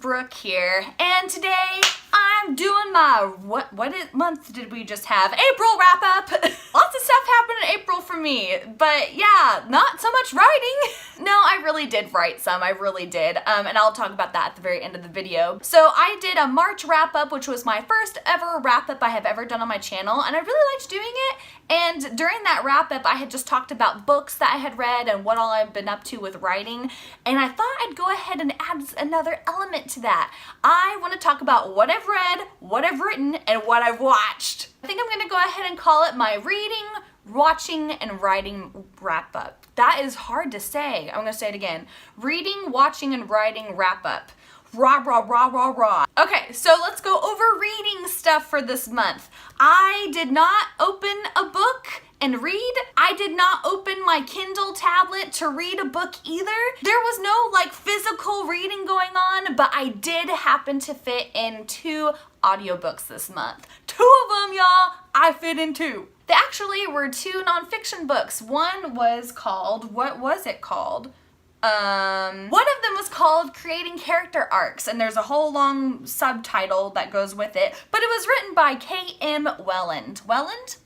Brooke here, and today I'm doing my, what month did we just have? April wrap up. Lots of stuff happened in April for me, but yeah, not so much writing. No, I really did write some, I really did, and I'll talk about that at the very end of the video. So I did a March wrap up, which was my first ever wrap up I have ever done on my channel, and I really liked doing it. And during that wrap up, I had just talked about books that I had read and what all I've been up to with writing, and I thought I'd go ahead and add another element to that. I want to talk about what I've read, what I've written, and what I've watched. I think I'm going to go ahead and call it my reading, watching, and writing wrap up. That is hard to say. I'm going to say it again. Reading, watching, and writing wrap up. Rah, rah, rah, rah, rah. Okay, so let's go over reading stuff for this month. I did not open a book and read. I did not open my Kindle tablet to read a book either. There was no like physical reading going on, but I did happen to fit in 2 audiobooks this month. 2 of them, y'all, I fit in 2. They actually were 2 nonfiction books. One was called, what was it called? One of them was called Creating Character Arcs, and there's a whole long subtitle that goes with it, but it was written by K.M. Welland. Wieland.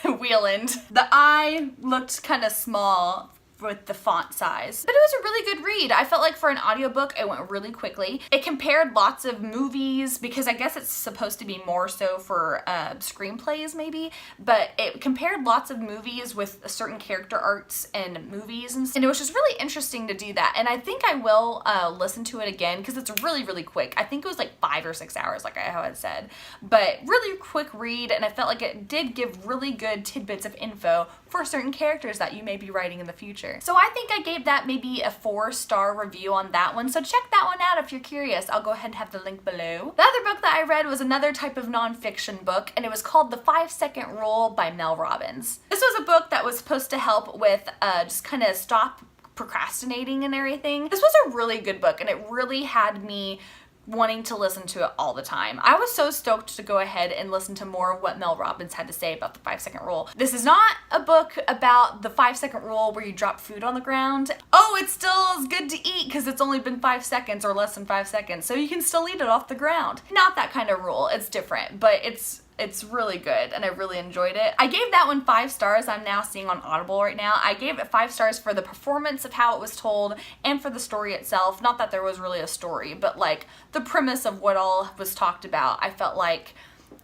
The I looked kind of small with the font size. But it was a really good read. I felt like for an audiobook, it went really quickly. It compared lots of movies, because I guess it's supposed to be more so for screenplays maybe, but it compared lots of movies with certain character arcs and movies, and it was just really interesting to do that. And I think I will listen to it again, because it's really, really quick. I think it was like 5 or 6 hours, like I had said, but really quick read, and I felt like it did give really good tidbits of info for certain characters that you may be writing in the future. So I think I gave that maybe a 4-star review on that one, so check that one out if you're curious. I'll go ahead and have the link below. The other book that I read was another type of nonfiction book, and it was called The 5-Second Rule by Mel Robbins. This was a book that was supposed to help with just kind of stop procrastinating and everything. This was a really good book, and it really had me wanting to listen to it all the time. I was so stoked to go ahead and listen to more of what Mel Robbins had to say about the 5-second rule. This is not a book about the 5-second rule where you drop food on the ground. Oh, it still is good to eat because it's only been 5 seconds or less than 5 seconds, so you can still eat it off the ground. Not that kind of rule. It's different, but it's really good, and I really enjoyed it. I gave that one 5 stars. I'm now seeing on Audible right now. I gave it 5 stars for the performance of how it was told and for the story itself. Not that there was really a story, but like the premise of what all was talked about. I felt like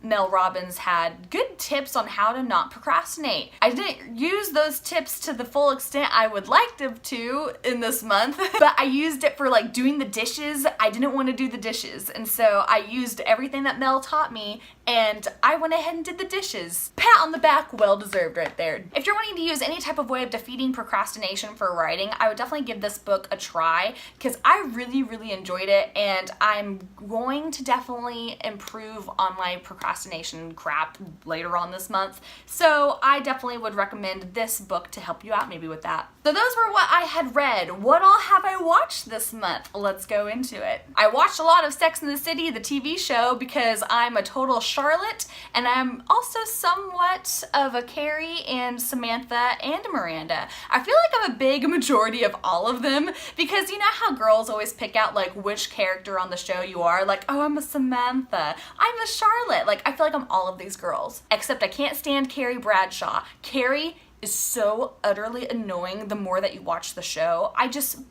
Mel Robbins had good tips on how to not procrastinate. I didn't use those tips to the full extent I would like to in this month, but I used it for like doing the dishes. I didn't want to do the dishes, and so I used everything that Mel taught me, and I went ahead and did the dishes. Pat on the back, well deserved right there. If you're wanting to use any type of way of defeating procrastination for writing, I would definitely give this book a try, because I really, really enjoyed it, and I'm going to definitely improve on my procrastination crap later on this month. So I definitely would recommend this book to help you out maybe with that. So those were what I had read. What all have I watched this month? Let's go into it. I watched a lot of Sex and the City, the TV show, because I'm a total Charlotte, and I'm also somewhat of a Carrie and Samantha and Miranda. I feel like I'm a big majority of all of them, because you know how girls always pick out like which character on the show you are, like, oh, I'm a Samantha, I'm a Charlotte. Like, I feel like I'm all of these girls, except I can't stand Carrie Bradshaw. Carrie is so utterly annoying the more that you watch the show. I just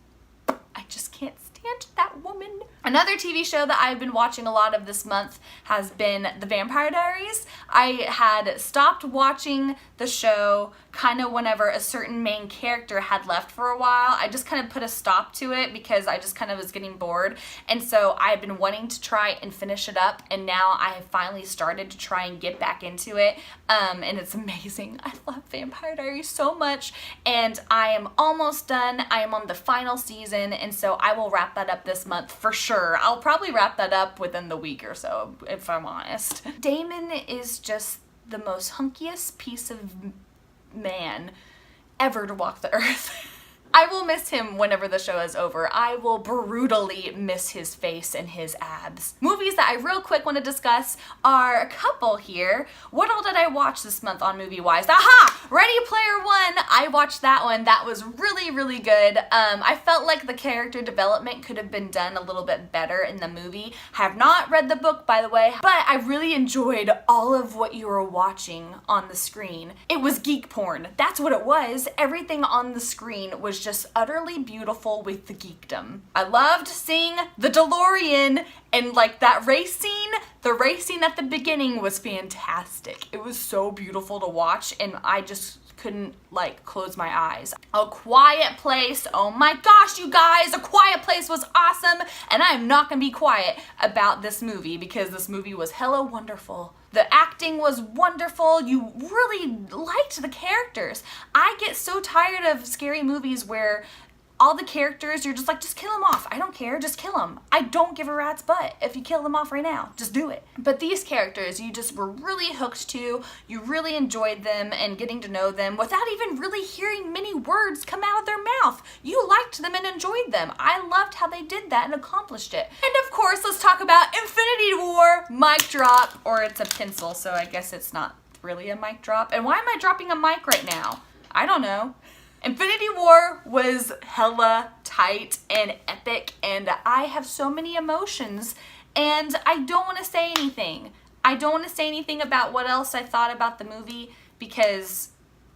can't stand that woman. Another TV show that I've been watching a lot of this month has been The Vampire Diaries. I had stopped watching the show kind of whenever a certain main character had left for a while. I just kind of put a stop to it because I just kind of was getting bored, and so I've been wanting to try and finish it up, and now I have finally started to try and get back into it, and it's amazing. I love Vampire Diaries so much, and I am almost done. I am on the final season, and so I will wrap that up this month for sure. I'll probably wrap that up within the week or so, if I'm honest. Damon is just the most hunkiest piece of man ever to walk the earth. I will miss him whenever the show is over. I will brutally miss his face and his abs. Movies that I real quick want to discuss are a couple here. What all did I watch this month on movie-wise? Aha! Ready Player One! I watched that one. That was really, really good. I felt like the character development could have been done a little bit better in the movie. I have not read the book, by the way, but I really enjoyed all of what you were watching on the screen. It was geek porn. That's what it was. Everything on the screen was just utterly beautiful with the geekdom. I loved seeing the DeLorean and like that race scene. The race scene at the beginning was fantastic. It was so beautiful to watch, and I just couldn't like close my eyes. A Quiet Place. Oh my gosh, you guys, A Quiet Place was awesome, and I'm not gonna be quiet about this movie because this movie was hella wonderful. The acting was wonderful. You really liked the characters. I get so tired of scary movies where all the characters, you're just like, just kill them off. I don't care, just kill them. I don't give a rat's butt if you kill them off right now. Just do it. But these characters, you just were really hooked to. You really enjoyed them and getting to know them without even really hearing many words come out of their mouth. You liked them and enjoyed them. I loved how they did that and accomplished it. And of course, let's talk about Infinity War, mic drop, or it's a pencil, so I guess it's not really a mic drop. And why am I dropping a mic right now? I don't know. Infinity War was hella tight and epic, and I have so many emotions, and I don't want to say anything. I don't want to say anything about what else I thought about the movie because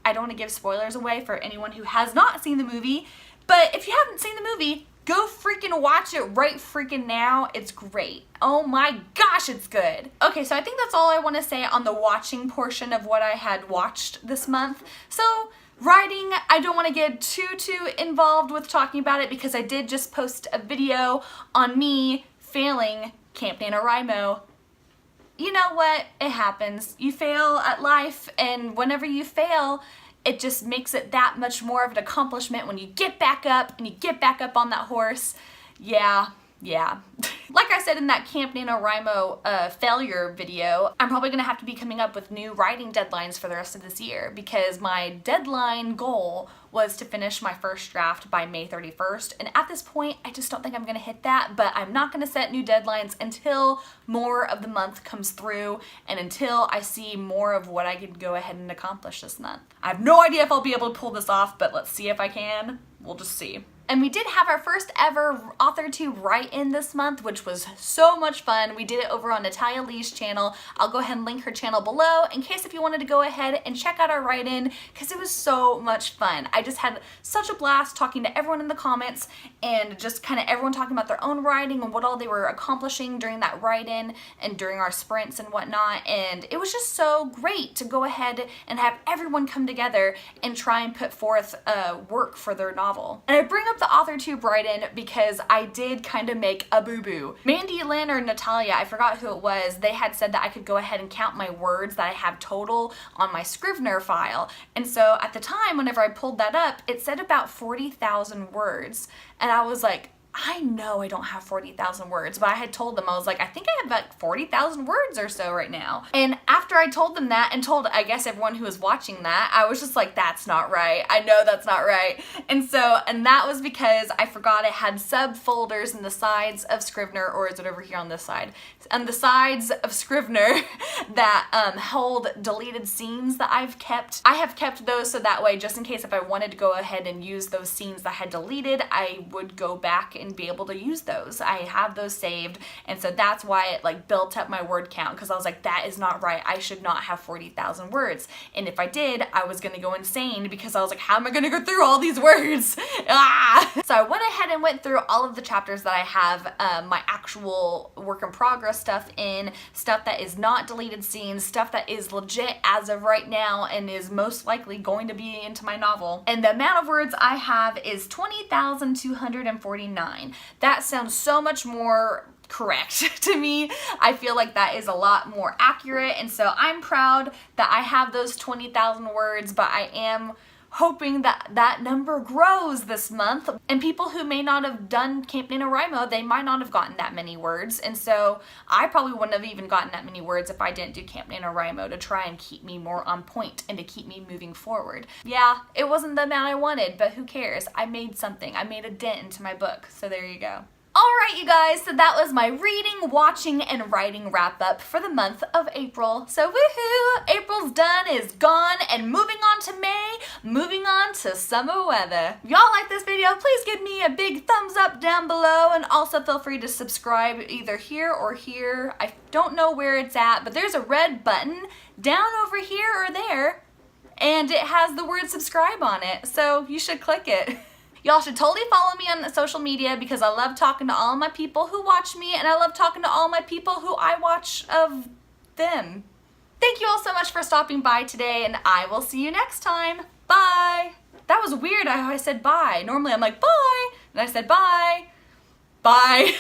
I don't want to give spoilers away for anyone who has not seen the movie. But if you haven't seen the movie, go freaking watch it right freaking now. It's great. Oh my gosh, it's good. Okay, so I think that's all I want to say on the watching portion of what I had watched this month. So, writing, I don't want to get too involved with talking about it because I did just post a video on me failing Camp NaNoWriMo. You know what? It happens. You fail at life, and whenever you fail, it just makes it that much more of an accomplishment when you get back up and you get back up on that horse. Yeah. Like I said in that Camp NaNoWriMo failure video, I'm probably gonna have to be coming up with new writing deadlines for the rest of this year because my deadline goal was to finish my first draft by May 31st, and at this point I just don't think I'm gonna hit that, but I'm not gonna set new deadlines until more of the month comes through and until I see more of what I can go ahead and accomplish this month. I have no idea if I'll be able to pull this off, but let's see if I can. We'll just see. And we did have our first ever AuthorTube write-in this month, which was so much fun. We did it over on Natalia Lee's channel. I'll go ahead and link her channel below in case if you wanted to go ahead and check out our write-in because it was so much fun. I just had such a blast talking to everyone in the comments and just kind of everyone talking about their own writing and what all they were accomplishing during that write-in and during our sprints and whatnot. And it was just so great to go ahead and have everyone come together and try and put forth work for their novel. And I bring up the AuthorTube write-in because I did kind of make a boo-boo. Mandy, Lynn, or Natalia, I forgot who it was, they had said that I could go ahead and count my words that I have total on my Scrivener file. And so at the time, whenever I pulled that up, it said about 40,000 words. And I was like, I know I don't have 40,000 words, but I had told them, I was like, I think I have like 40,000 words or so right now. And after I told them that and told, I guess, everyone who was watching that, I was just like, that's not right. I know that's not right. And that was because I forgot I had subfolders in the sides of Scrivener, or is it over here on this side? On the sides of Scrivener that hold deleted scenes that I've kept. I have kept those so that way, just in case if I wanted to go ahead and use those scenes that I had deleted, I would go back and be able to use those. I have those saved, and so that's why it like built up my word count, because I was like, that is not right. I should not have 40,000 words. And if I did, I was gonna go insane because I was like, how am I gonna go through all these words? So I went ahead and went through all of the chapters that I have my actual work in progress stuff in, stuff that is not deleted scenes, stuff that is legit as of right now and is most likely going to be into my novel. And the amount of words I have is 20,249. That sounds so much more correct to me. I feel like that is a lot more accurate, and so I'm proud that I have those 20,000 words, but I am hoping that that number grows this month. And people who may not have done Camp NaNoWriMo, they might not have gotten that many words. And so I probably wouldn't have even gotten that many words if I didn't do Camp NaNoWriMo to try and keep me more on point and to keep me moving forward. Yeah, it wasn't the amount I wanted, but who cares? I made something. I made a dent into my book. So there you go. Alright you guys, so that was my reading, watching, and writing wrap up for the month of April. So woohoo! April's done, is gone, and moving on to May, moving on to summer weather. If y'all like this video, please give me a big thumbs up down below, and also feel free to subscribe either here or here. I don't know where it's at, but there's a red button down over here or there, and it has the word subscribe on it, so you should click it. Y'all should totally follow me on social media because I love talking to all my people who watch me, and I love talking to all my people who I watch of them. Thank you all so much for stopping by today, and I will see you next time. Bye! That was weird how I said bye. Normally I'm like, bye! And I said bye. Bye.